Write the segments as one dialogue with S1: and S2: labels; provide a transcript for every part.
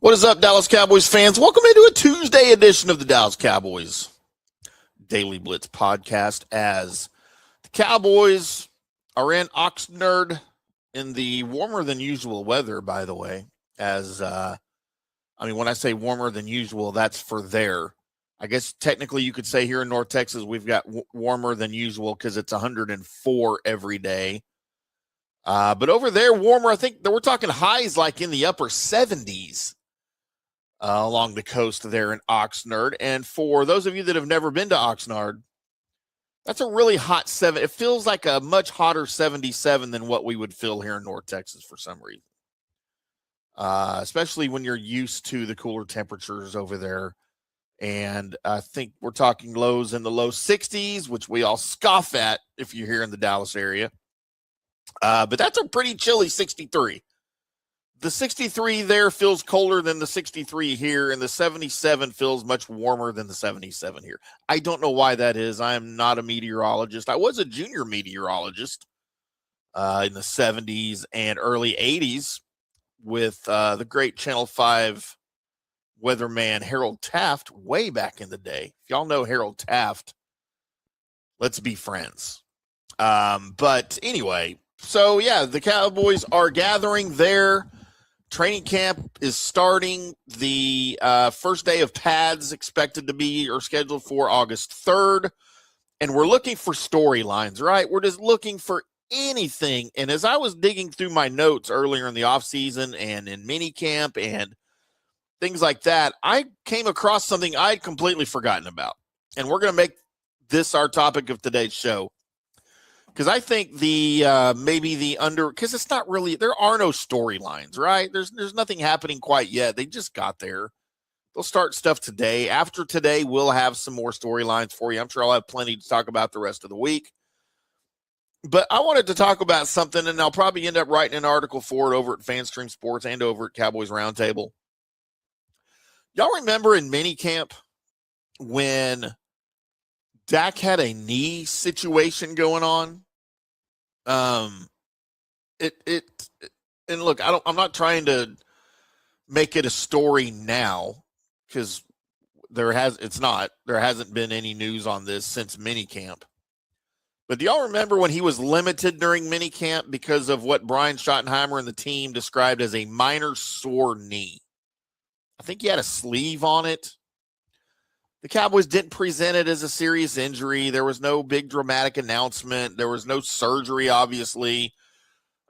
S1: What is up, Dallas Cowboys fans? Welcome into a Tuesday edition of the Dallas Cowboys Daily Blitz podcast as the Cowboys are in Oxnard in the warmer than usual weather, by the way. When I say warmer than usual, that's for there. I guess technically you could say here in North Texas we've got warmer than usual because it's 104 every day. But over there, warmer, I think that we're talking highs like in the upper 70s. Along the coast there in Oxnard. And for those of you that have never been to Oxnard, that's a really hot 7. It feels like a much hotter 77 than what we would feel here in North Texas for some reason. Especially when you're used to the cooler temperatures over there. And I think we're talking lows in the low 60s, which we all scoff at if you're here in the Dallas area. But that's a pretty chilly 63. The 63 there feels colder than the 63 here, and the 77 feels much warmer than the 77 here. I don't know why that is. I am not a meteorologist. I was a junior meteorologist in the 70s and early 80s with the great Channel 5 weatherman Harold Taft way back in the day. If y'all know Harold Taft, let's be friends. But anyway, so yeah, the Cowboys are gathering there. Training camp is starting. The first day of pads expected to be or scheduled for August 3rd. And we're looking for storylines, right? We're just looking for anything. And as I was digging through my notes earlier in the offseason and in minicamp and things like that, I came across something I'd completely forgotten about. And we're going to make this our topic of today's show. Because I think because it's not really, there are no storylines, right? There's nothing happening quite yet. They just got there. They'll start stuff today. After today, we'll have some more storylines for you. I'm sure I'll have plenty to talk about the rest of the week. But I wanted to talk about something, and I'll probably end up writing an article for it over at FanStream Sports and over at Cowboys Roundtable. Y'all remember in minicamp when Dak had a knee situation going on? And look, I'm not trying to make it a story now because there hasn't been any news on this since minicamp. But do y'all remember when he was limited during minicamp because of what Brian Schottenheimer and the team described as a minor sore knee? I think he had a sleeve on it. The Cowboys didn't present it as a serious injury. There was no big dramatic announcement. There was no surgery, obviously.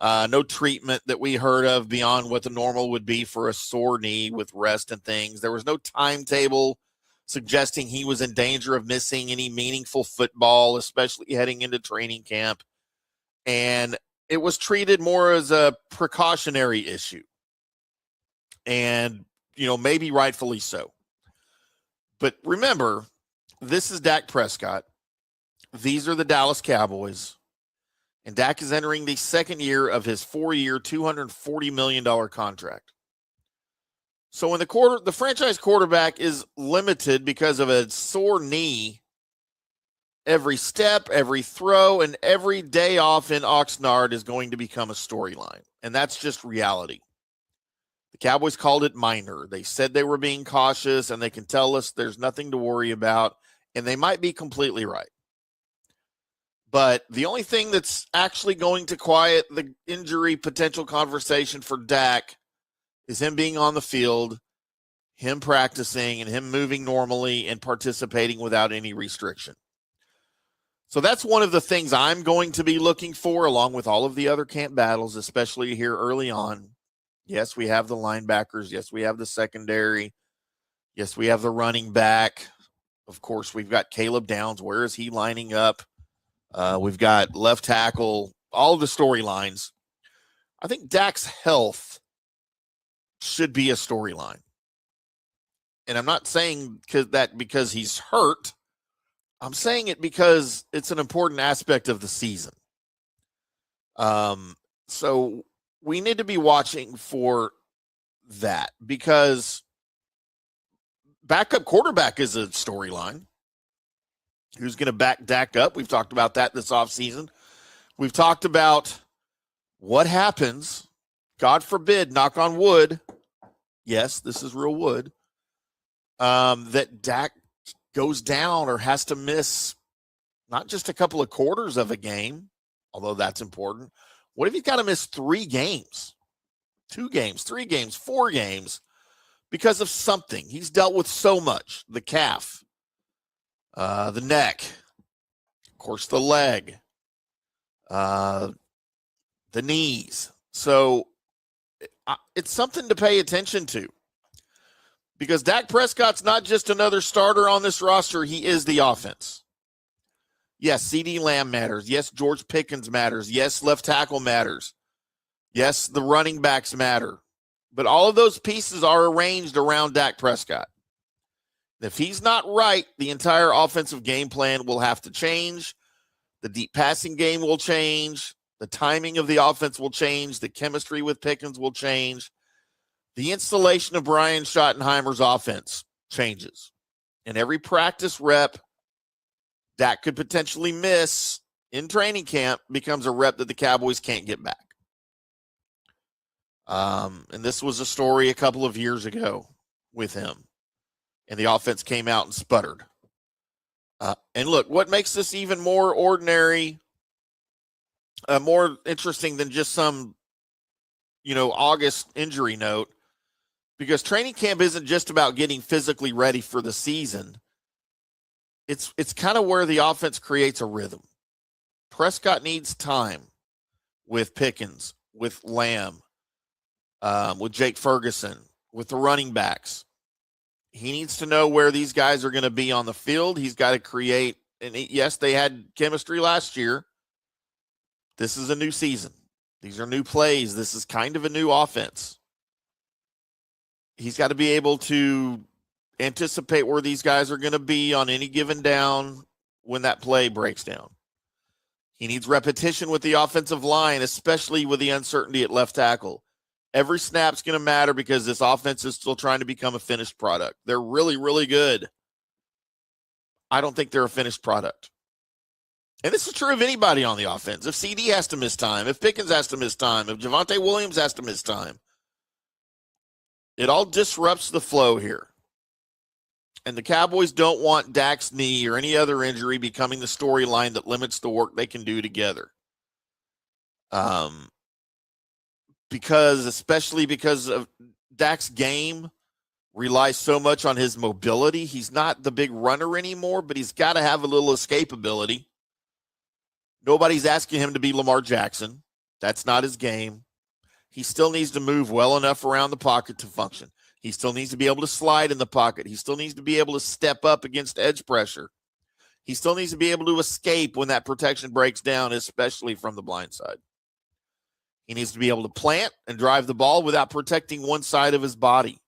S1: No treatment that we heard of beyond what the normal would be for a sore knee with rest and things. There was no timetable suggesting he was in danger of missing any meaningful football, especially heading into training camp. And it was treated more as a precautionary issue. And, maybe rightfully so. But remember, this is Dak Prescott. These are the Dallas Cowboys. And Dak is entering the second year of his 4-year, $240 million contract. So when the franchise quarterback is limited because of a sore knee, every step, every throw, and every day off in Oxnard is going to become a storyline. And that's just reality. The Cowboys called it minor. They said they were being cautious, and they can tell us there's nothing to worry about, and they might be completely right. But the only thing that's actually going to quiet the injury potential conversation for Dak is him being on the field, him practicing, and him moving normally and participating without any restriction. So that's one of the things I'm going to be looking for, along with all of the other camp battles, especially here early on. Yes, we have the linebackers. Yes, we have the secondary. Yes, we have the running back. Of course, we've got Caleb Downs. Where is he lining up? We've got left tackle, all of the storylines. I think Dak's health should be a storyline. And I'm not saying that because he's hurt. I'm saying it because it's an important aspect of the season. So we need to be watching for that because backup quarterback is a storyline. Who's going to back Dak up? We've talked about that this offseason. We've talked about what happens, God forbid, knock on wood, yes, this is real wood, that Dak goes down or has to miss not just a couple of quarters of a game, although that's important. What if he's got to miss 3 games, 2 games, 3 games, 4 games because of something? He's dealt with so much: the calf, the neck, of course, the leg, the knees. So it's something to pay attention to, because Dak Prescott's not just another starter on this roster. He is the offense. Yes, CeeDee Lamb matters. Yes, George Pickens matters. Yes, left tackle matters. Yes, the running backs matter. But all of those pieces are arranged around Dak Prescott. If he's not right, the entire offensive game plan will have to change. The deep passing game will change. The timing of the offense will change. The chemistry with Pickens will change. The installation of Brian Schottenheimer's offense changes. And every practice rep Dak could potentially miss in training camp becomes a rep that the Cowboys can't get back. And this was a story a couple of years ago with him, and the offense came out and sputtered. And look, what makes this even more ordinary, more interesting than just some, August injury note, because training camp isn't just about getting physically ready for the season. It's kind of where the offense creates a rhythm. Prescott needs time with Pickens, with Lamb, with Jake Ferguson, with the running backs. He needs to know where these guys are going to be on the field. He's got to create, and yes, they had chemistry last year. This is a new season. These are new plays. This is kind of a new offense. He's got to be able to anticipate where these guys are going to be on any given down when that play breaks down. He needs repetition with the offensive line, especially with the uncertainty at left tackle. Every snap's going to matter because this offense is still trying to become a finished product. They're really, really good. I don't think they're a finished product. And this is true of anybody on the offense. If CD has to miss time, if Pickens has to miss time, if Javonte Williams has to miss time, it all disrupts the flow here. And the Cowboys don't want Dak's knee or any other injury becoming the storyline that limits the work they can do together. Especially because of Dak's game relies so much on his mobility. He's not the big runner anymore, but he's got to have a little escapability. Nobody's asking him to be Lamar Jackson. That's not his game. He still needs to move well enough around the pocket to function. He still needs to be able to slide in the pocket. He still needs to be able to step up against edge pressure. He still needs to be able to escape when that protection breaks down, especially from the blind side. He needs to be able to plant and drive the ball without protecting one side of his body.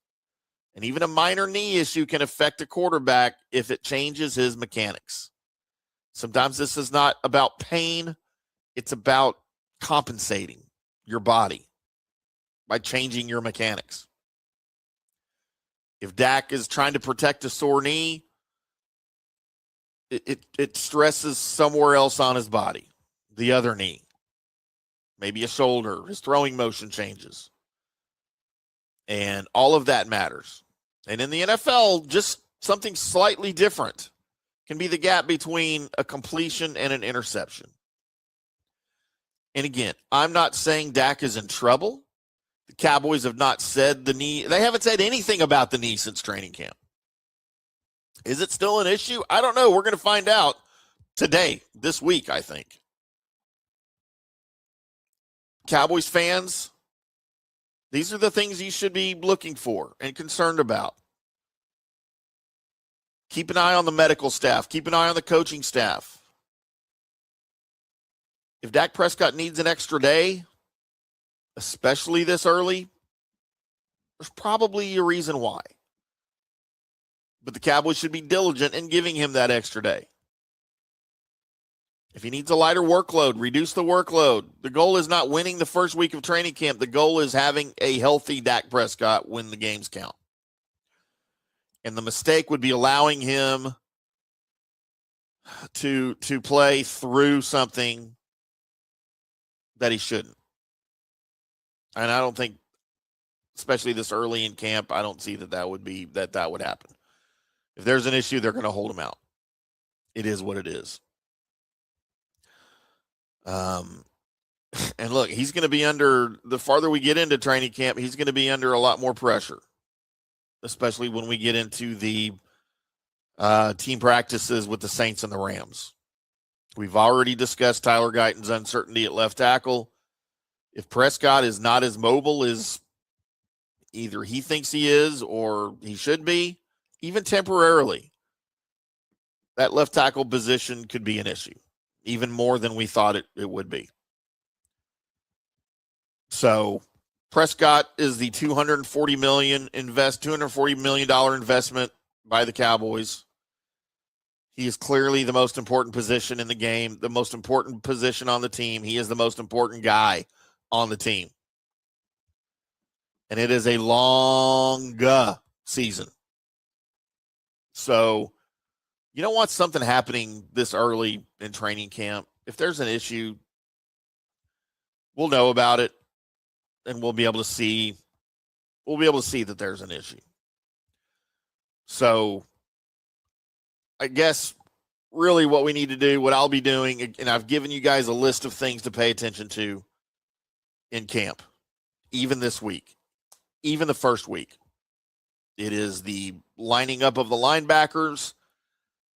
S1: And even a minor knee issue can affect a quarterback if it changes his mechanics. Sometimes this is not about pain. It's about compensating your body by changing your mechanics. If Dak is trying to protect a sore knee, it stresses somewhere else on his body, the other knee, maybe a shoulder, his throwing motion changes. And all of that matters. And in the NFL, just something slightly different can be the gap between a completion and an interception. And again, I'm not saying Dak is in trouble. The Cowboys have not said the knee. They haven't said anything about the knee since training camp. Is it still an issue? I don't know. We're going to find out today, this week, I think. Cowboys fans, these are the things you should be looking for and concerned about. Keep an eye on the medical staff. Keep an eye on the coaching staff. If Dak Prescott needs an extra day, especially this early, there's probably a reason why. But the Cowboys should be diligent in giving him that extra day. If he needs a lighter workload, reduce the workload. The goal is not winning the first week of training camp. The goal is having a healthy Dak Prescott when the games count. And the mistake would be allowing him to play through something that he shouldn't. And I don't think especially this early in camp, I don't see that would happen. If there's an issue, they're going to hold him out. It is what it is. And look, he's going to be under, the farther we get into training camp, he's going to be under a lot more pressure, especially when we get into the team practices with the Saints and the Rams. We've already discussed Tyler Guyton's uncertainty at left tackle. If Prescott is not as mobile as either he thinks he is or he should be, even temporarily, that left tackle position could be an issue, even more than we thought it would be. So Prescott is the $240 million investment by the Cowboys. He is clearly the most important position in the game, the most important position on the team. He is the most important guy on the team. And it is a long season. So you don't want something happening this early in training camp. If there's an issue, we'll know about it, and we'll be able to see that there's an issue. So I guess really what we need to do, what I'll be doing, and I've given you guys a list of things to pay attention to in camp, even this week, even the first week. It is the lining up of the linebackers.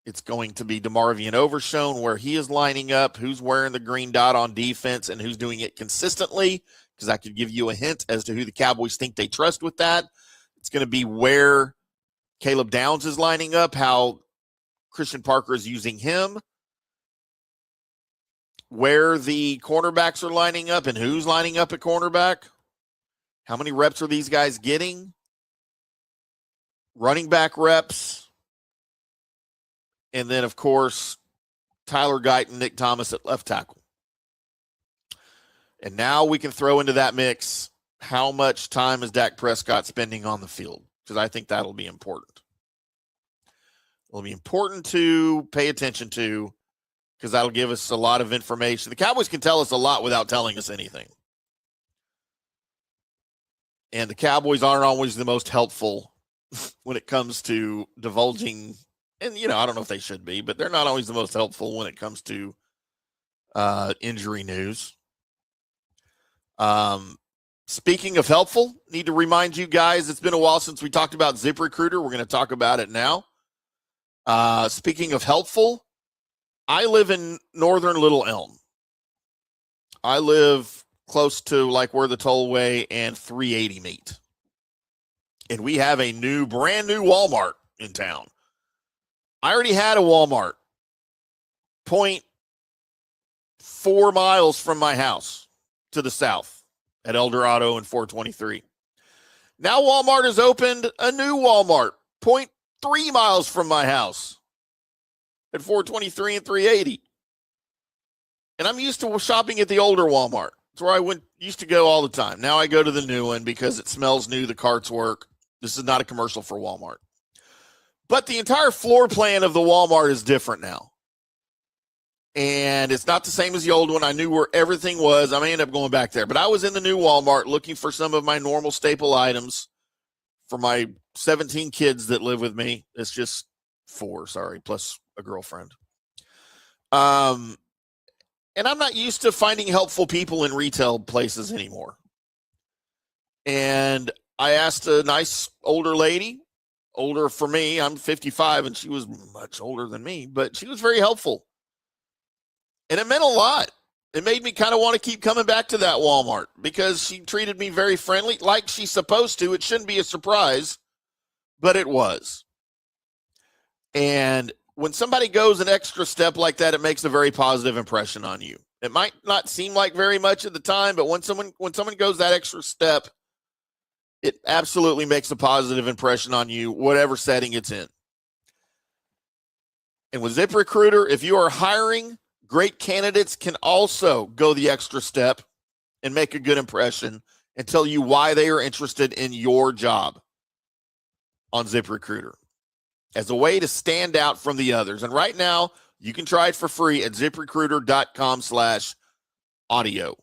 S1: It's going to be DeMarvion Overshone, where he is lining up, who's wearing the green dot on defense, and who's doing it consistently, because I could give you a hint as to who the Cowboys think they trust with that. It's going to be where Caleb Downs is lining up, how Christian Parker is using him, where the cornerbacks are lining up and who's lining up at cornerback, how many reps are these guys getting, running back reps, and then, of course, Tyler Guyton, Nick Thomas at left tackle. And now we can throw into that mix how much time is Dak Prescott spending on the field, because I think that'll be important. It'll be important to pay attention to, because that'll give us a lot of information. The Cowboys can tell us a lot without telling us anything. And the Cowboys aren't always the most helpful when it comes to divulging. And, I don't know if they should be, but they're not always the most helpful when it comes to injury news. Speaking of helpful, need to remind you guys, it's been a while since we talked about ZipRecruiter. We're going to talk about it now. Speaking of helpful, I live in northern Little Elm. I live close to like where the tollway and 380 meet. And we have a brand new Walmart in town. I already had a Walmart 0.4 miles from my house to the south at El Dorado and 423. Now Walmart has opened a new Walmart 0.3 miles from my house at 423 and 380. And I'm used to shopping at the older Walmart. It's where I used to go all the time. Now I go to the new one because it smells new, the carts work. This is not a commercial for Walmart. But the entire floor plan of the Walmart is different now. And it's not the same as the old one. I knew where everything was. I may end up going back there. But I was in the new Walmart looking for some of my normal staple items for my 17 kids that live with me. It's just 4, plus a girlfriend. And I'm not used to finding helpful people in retail places anymore. And I asked a nice older lady, older for me. I'm 55, and she was much older than me, but she was very helpful. And it meant a lot. It made me kind of want to keep coming back to that Walmart because she treated me very friendly, like she's supposed to. It shouldn't be a surprise, but it was. And when somebody goes an extra step like that, it makes a very positive impression on you. It might not seem like very much at the time, but when someone goes that extra step, it absolutely makes a positive impression on you, whatever setting it's in. And with ZipRecruiter, if you are hiring, great candidates can also go the extra step and make a good impression and tell you why they are interested in your job on ZipRecruiter as a way to stand out from the others. And right now, you can try it for free at ZipRecruiter.com/audio.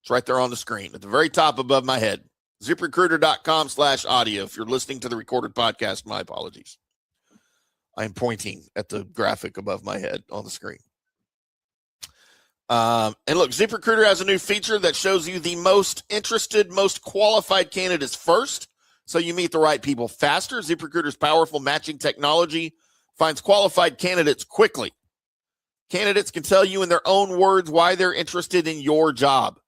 S1: It's right there on the screen at the very top above my head. ZipRecruiter.com/audio. If you're listening to the recorded podcast, my apologies. I'm pointing at the graphic above my head on the screen. And look, ZipRecruiter has a new feature that shows you the most interested, most qualified candidates first, so you meet the right people faster. ZipRecruiter's powerful matching technology finds qualified candidates quickly. Candidates can tell you in their own words why they're interested in your job.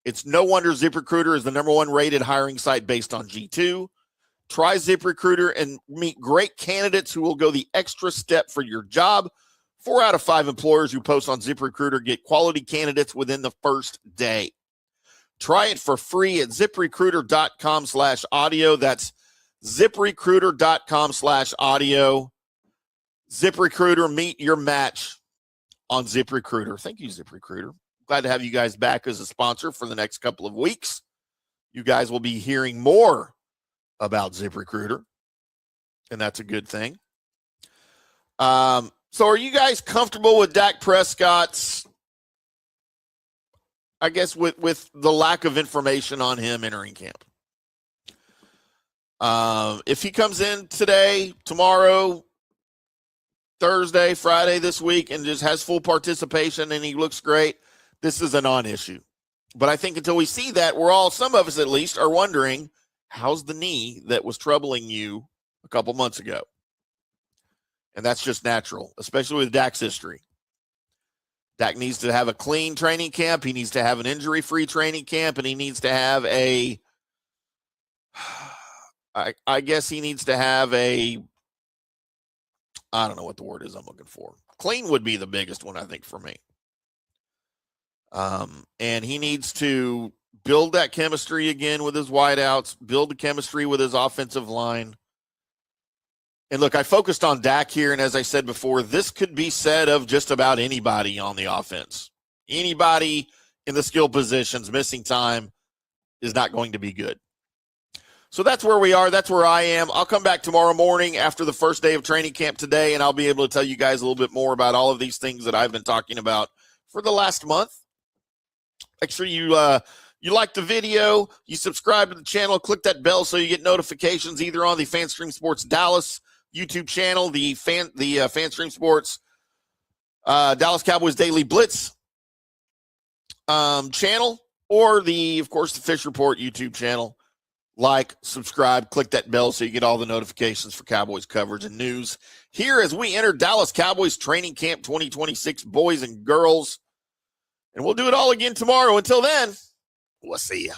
S1: It's no wonder ZipRecruiter is the #1 rated hiring site based on G2. Try ZipRecruiter and meet great candidates who will go the extra step for your job. 4 out of 5 employers who post on ZipRecruiter get quality candidates within the first day. Try it for free at ZipRecruiter.com/audio. That's ZipRecruiter.com/audio. ZipRecruiter, meet your match on ZipRecruiter. Thank you, ZipRecruiter. Glad to have you guys back as a sponsor for the next couple of weeks. You guys will be hearing more about ZipRecruiter, and that's a good thing. So are you guys comfortable with Dak Prescott's, I guess, with the lack of information on him entering camp? If he comes in today, tomorrow, Thursday, Friday this week, and just has full participation and he looks great, this is a non-issue. But I think until we see that, some of us at least, are wondering, how's the knee that was troubling you a couple months ago? And that's just natural, especially with Dak's history. Dak needs to have a clean training camp. He needs to have an injury-free training camp, and he needs to have I guess he needs to have I don't know what the word is I'm looking for. Clean would be the biggest one, I think, for me. And he needs to build that chemistry again with his wideouts, build the chemistry with his offensive line. And look, I focused on Dak here, and as I said before, this could be said of just about anybody on the offense. Anybody in the skill positions missing time is not going to be good. So that's where we are. That's where I am. I'll come back tomorrow morning after the first day of training camp today, and I'll be able to tell you guys a little bit more about all of these things that I've been talking about for the last month. Make sure you like the video, you subscribe to the channel, click that bell so you get notifications either on the FanStream Sports Dallas YouTube channel, the FanStream Sports Dallas Cowboys Daily Blitz channel, or of course, the Fish Report YouTube channel. Like, subscribe, click that bell so you get all the notifications for Cowboys coverage and news here as we enter Dallas Cowboys Training Camp 2026, boys and girls. And we'll do it all again tomorrow. Until then, we'll see you.